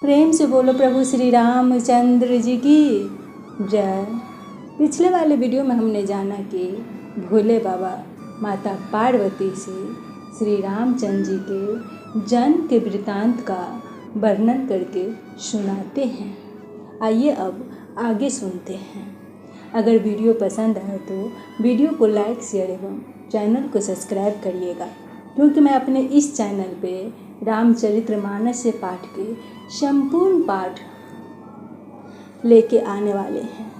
प्रेम से बोलो प्रभु श्री रामचंद्र जी की जय। पिछले वाले वीडियो में हमने जाना कि भोले बाबा माता पार्वती से श्री रामचंद्र जी के जन्म के वृतांत का वर्णन करके सुनाते हैं। आइए अब आगे सुनते हैं। अगर वीडियो पसंद आए तो वीडियो को लाइक, शेयर एवं चैनल को सब्सक्राइब करिएगा, क्योंकि मैं अपने इस चैनल पे रामचरितमानस से पाठ के संपूर्ण पाठ लेके आने वाले हैं।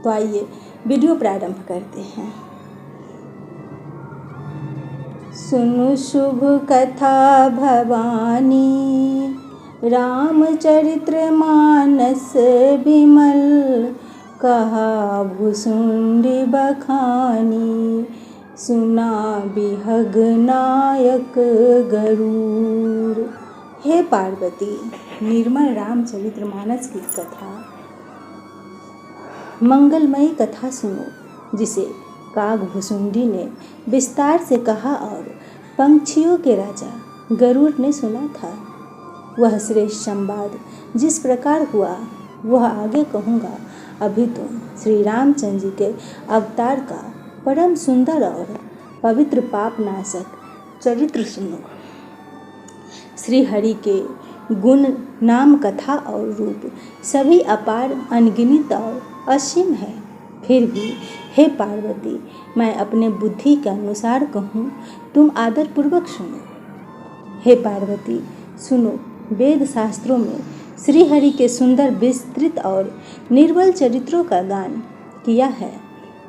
तो आइए वीडियो प्रारंभ करते हैं। सुनो शुभ कथा भवानी, रामचरितमानस विमल, कहा भुसुंडी बखानी, सुना बिहग नायक गरुड़। हे पार्वती, निर्मल रामचरितमानस की कथा, मंगलमयी कथा सुनो, जिसे काग भुसुंडी ने विस्तार से कहा और पंछियों के राजा गरुड़ ने सुना था। वह श्रेष्ठ संवाद जिस प्रकार हुआ वह आगे कहूँगा। अभी तुम श्री रामचंद्र जी के अवतार का परम सुंदर और पवित्र पापनाशक चरित्र सुनो। श्री हरि के गुण, नाम, कथा और रूप सभी अपार, अनगिनत और असीम है। फिर भी हे पार्वती, मैं अपने बुद्धि के अनुसार कहूँ, तुम आदरपूर्वक सुनो। हे पार्वती सुनो, वेद शास्त्रों में श्री हरि के सुंदर, विस्तृत और निर्मल चरित्रों का गान किया है।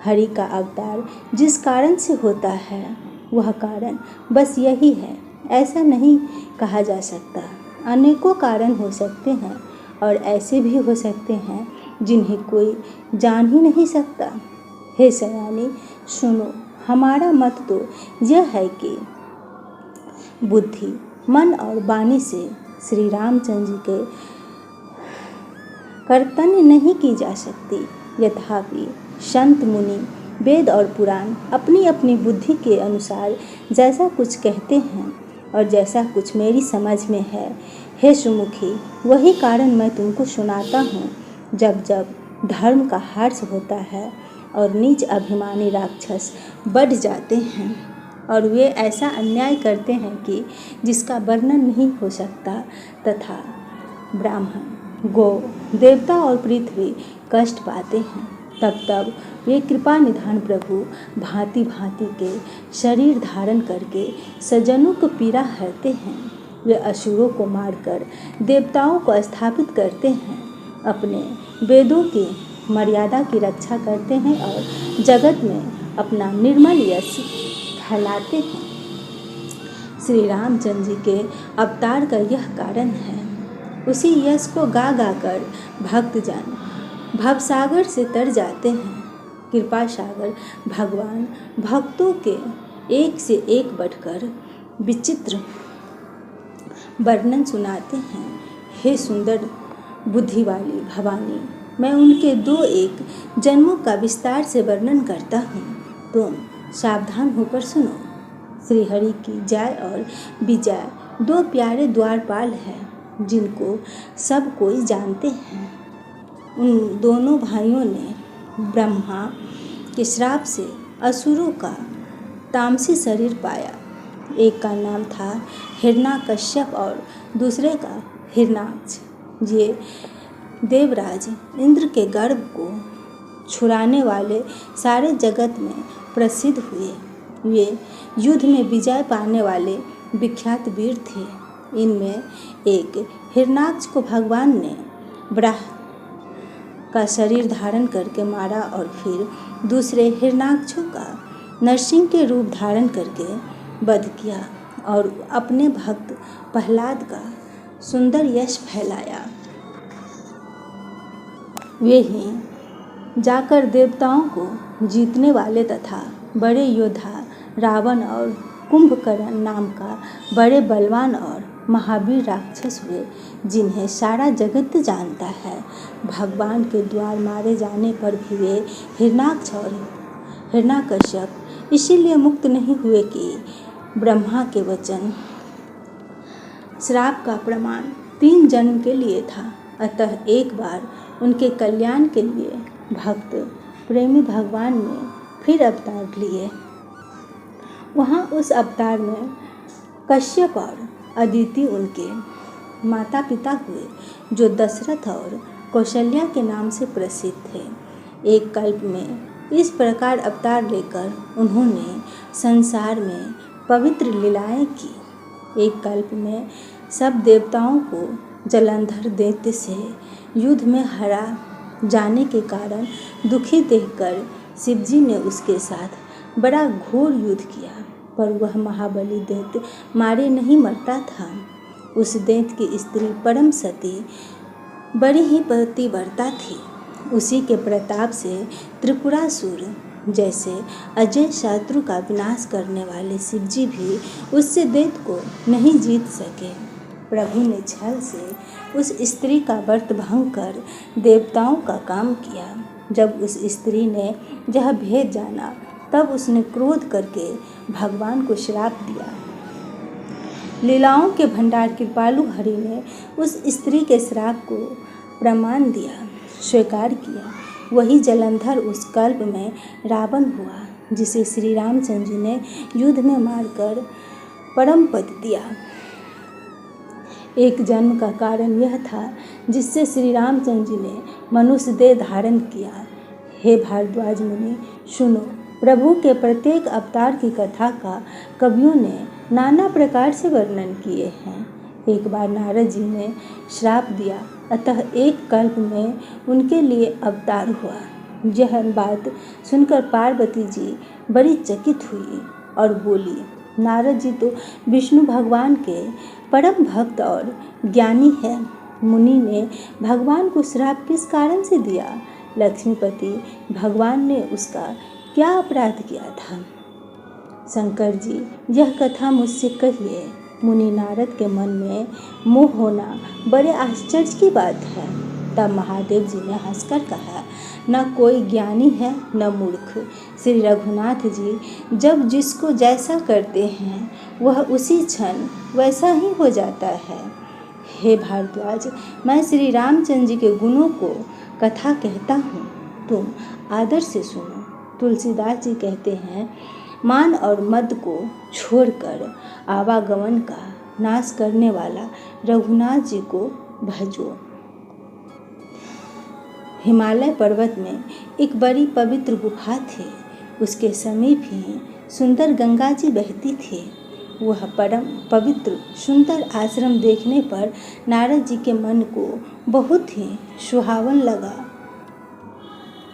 हरि का अवतार जिस कारण से होता है वह कारण बस यही है, ऐसा नहीं कहा जा सकता। अनेकों कारण हो सकते हैं और ऐसे भी हो सकते हैं जिन्हें कोई जान ही नहीं सकता। हे सयानी सुनो, हमारा मत तो यह है कि बुद्धि, मन और वाणी से श्री रामचंद्र जी के कर्तन्य नहीं की जा सकती। यथापि संत, मुनि, वेद और पुराण अपनी अपनी बुद्धि के अनुसार जैसा कुछ कहते हैं और जैसा कुछ मेरी समझ में है, हे सुमुखी, वही कारण मैं तुमको सुनाता हूँ। जब जब धर्म का ह्रास होता है और नीच अभिमानी राक्षस बढ़ जाते हैं और वे ऐसा अन्याय करते हैं कि जिसका वर्णन नहीं हो सकता, तथा ब्राह्मण, गौ, देवता और पृथ्वी कष्ट पाते हैं, तब तब वे कृपा निधान प्रभु भांति भांति के शरीर धारण करके सज्जनों को पीड़ा हरते हैं। वे असुरों को मारकर देवताओं को स्थापित करते हैं, अपने वेदों की मर्यादा की रक्षा करते हैं और जगत में अपना निर्मल यश फैलाते हैं। श्री रामचंद्र जी के अवतार का यह कारण है। उसी यश को गा गा कर भक्तजन भवसागर से तर जाते हैं। कृपा सागर भगवान भक्तों के एक से एक बढ़कर विचित्र वर्णन सुनाते हैं। हे सुंदर बुद्धि वाली भवानी, मैं उनके 2-1 जन्मों का विस्तार से वर्णन करता हूँ, तुम सावधान होकर सुनो। श्री हरि की जय और विजय 2 प्यारे द्वारपाल हैं जिनको सब कोई जानते हैं। उन दोनों भाइयों ने ब्रह्मा के श्राप से असुरों का तामसी शरीर पाया। एक का नाम था हिरण्यकश्यप और दूसरे का हिरण्याक्ष। ये देवराज इंद्र के गर्भ को छुड़ाने वाले सारे जगत में प्रसिद्ध हुए। वे युद्ध में विजय पाने वाले विख्यात वीर थे। इनमें एक हिरण्याक्ष को भगवान ने ब्रह्मा का शरीर धारण करके मारा और फिर दूसरे हिरण्याक्षों का नरसिंह के रूप धारण करके वध किया और अपने भक्त प्रहलाद का सुंदर यश फैलाया। वे ही जाकर देवताओं को जीतने वाले तथा बड़े योद्धा रावण और कुंभकर्ण नाम का बड़े बलवान और महावीर राक्षस हुए, जिन्हें सारा जगत जानता है। भगवान के द्वार मारे जाने पर भी वे हिरण्याक्ष और हिरण्यकश्यप इसीलिए मुक्त नहीं हुए कि ब्रह्मा के वचन श्राप का प्रमाण 3 जन्म के लिए था। अतः एक बार उनके कल्याण के लिए भक्त प्रेमी भगवान ने फिर अवतार लिए। वहाँ उस अवतार में कश्यप और अदिति उनके माता पिता हुए, जो दशरथ और कौशल्या के नाम से प्रसिद्ध थे। एक कल्प में इस प्रकार अवतार लेकर उन्होंने संसार में पवित्र लीलाएं की। एक कल्प में सब देवताओं को जलंधर दैत्य से युद्ध में हरा जाने के कारण दुखी देखकर शिवजी ने उसके साथ बड़ा घोर युद्ध किया, पर वह महाबली दैत्य मारे नहीं मरता था। उस दैत्य की स्त्री परम सती बड़ी ही पतिव्रता थी। उसी के प्रताप से त्रिपुरासुर जैसे अजय शत्रु का विनाश करने वाले शिवजी भी उससे दैत्य को नहीं जीत सके। प्रभु ने छल से उस स्त्री का व्रत भंग कर देवताओं का काम किया। जब उस स्त्री ने यह भेद जाना, तब उसने क्रोध करके भगवान को श्राप दिया। लीलाओं के भंडार कृपालु हरि ने उस स्त्री के श्राप को प्रमाण दिया, स्वीकार किया। वही जलंधर उस कल्प में रावण हुआ, जिसे श्री रामचंद्र जी ने युद्ध में मारकर परम पद दिया। एक जन्म का कारण यह था जिससे श्री रामचंद्र जी ने मनुष्य देह धारण किया। हे भारद्वाज मुनि, सुनो, प्रभु के प्रत्येक अवतार की कथा का कवियों ने नाना प्रकार से वर्णन किए हैं। एक बार नारद जी ने श्राप दिया, अतः एक कल्प में उनके लिए अवतार हुआ। यह बात सुनकर पार्वती जी बड़ी चकित हुई और बोली, नारद जी तो विष्णु भगवान के परम भक्त और ज्ञानी है। मुनि ने भगवान को श्राप किस कारण से दिया? लक्ष्मीपति भगवान ने उसका क्या अपराध किया था? शंकर जी, यह कथा मुझसे कहिए। मुनि नारद के मन में मोह होना बड़े आश्चर्य की बात है। तब महादेव जी ने हंसकर कहा, न कोई ज्ञानी है न मूर्ख। श्री रघुनाथ जी जब जिसको जैसा करते हैं, वह उसी क्षण वैसा ही हो जाता है। हे भारद्वाज, मैं श्री रामचंद्र जी के गुणों को कथा कहता हूँ, तुम आदर से सुनो। तुलसीदास जी कहते हैं, मान और मद को छोड़कर आवागमन का नाश करने वाला रघुनाथ जी को भजो। हिमालय पर्वत में एक बड़ी पवित्र गुफा थी। उसके समीप ही सुंदर गंगा जी बहती थी। वह परम पवित्र सुंदर आश्रम देखने पर नारद जी के मन को बहुत ही सुहावन लगा।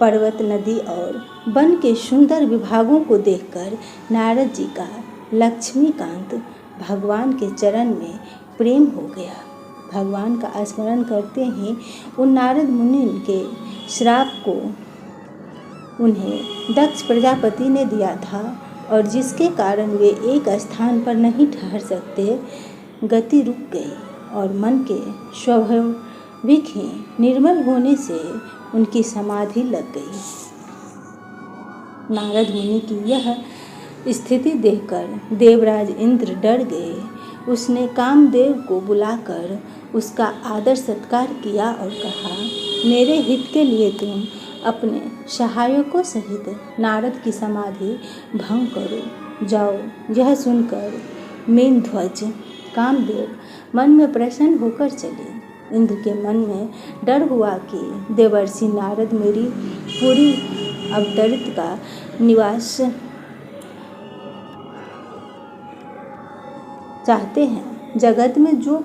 पर्वत, नदी और वन के सुंदर विभागों को देखकर नारद जी का लक्ष्मीकांत भगवान के चरण में प्रेम हो गया। भगवान का स्मरण करते ही उन नारद मुनि के श्राप को उन्हें दक्ष प्रजापति ने दिया था, और जिसके कारण वे एक स्थान पर नहीं ठहर सकते, गति रुक गई और मन के स्वाभाविक ही निर्मल होने से उनकी समाधि लग गई। नारद मुनि की यह स्थिति देखकर देवराज इंद्र डर गए। उसने कामदेव को बुलाकर उसका आदर सत्कार किया और कहा, मेरे हित के लिए तुम अपने सहायकों सहित नारद की समाधि भंग करो, जाओ। यह सुनकर मीनध्वज कामदेव मन में प्रसन्न होकर चले। इंद्र के मन में डर हुआ कि देवर्षि नारद मेरी पूरी अवतरित का निवास चाहते हैं। जगत में जो